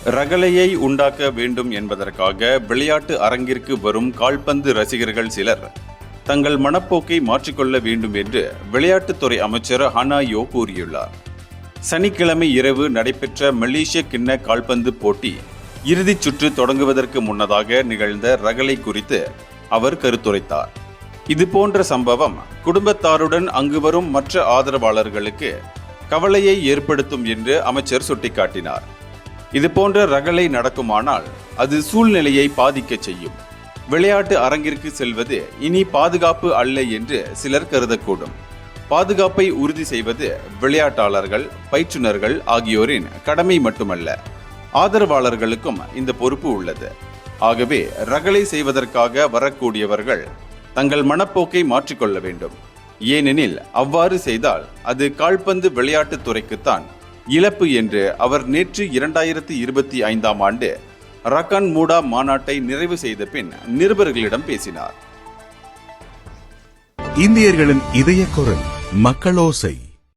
ரகளையை உண்டாக்க வேண்டும் என்பதற்காக விளையாட்டு அரங்கிற்கு வரும் கால்பந்து ரசிகர்கள் சிலர் தங்கள் மனப்போக்கை மாற்றிக்கொள்ள வேண்டும் என்று விளையாட்டுத்துறை அமைச்சர் ஹனாயோ கூறியுள்ளார். சனிக்கிழமை இரவு நடைபெற்ற மலேசிய கிண்ண கால்பந்து போட்டி இறுதிச் சுற்று தொடங்குவதற்கு முன்னதாக நிகழ்ந்த ரகளை குறித்து அவர் கருத்துரைத்தார். இதுபோன்ற சம்பவம் குடும்பத்தாருடன் அங்கு வரும் மற்ற ஆதரவாளர்களுக்கு கவலையை ஏற்படுத்தும் என்று அமைச்சர் சுட்டிக்காட்டினார். இதுபோன்ற ரகளை நடக்குமானால் அது சூழ்நிலையை பாதிக்க செய்யும். விளையாட்டு அரங்கிற்கு செல்வது இனி பாதுகாப்பு அல்ல என்று சிலர் கருதக்கூடும். பாதுகாப்பை உறுதி செய்வது விளையாட்டாளர்கள், பயிற்றுனர்கள் ஆகியோரின் கடமை மட்டுமல்ல, ஆதரவாளர்களுக்கும் இந்த பொறுப்பு உள்ளது. ஆகவே ரகளை செய்வதற்காக வரக்கூடியவர்கள் தங்கள் மனப்போக்கை மாற்றிக்கொள்ள வேண்டும். ஏனெனில் அவ்வாறு செய்தால் அது கால்பந்து விளையாட்டுத் துறைக்குத்தான் இழப்பு என்று அவர் நேற்று 2025ஆம் ஆண்டு ரக்கான் மூடா மாநாட்டை நிறைவு செய்த பின் நிருபர்களிடம் பேசினார். இந்தியர்களின் இதய குரல் மக்களோசை.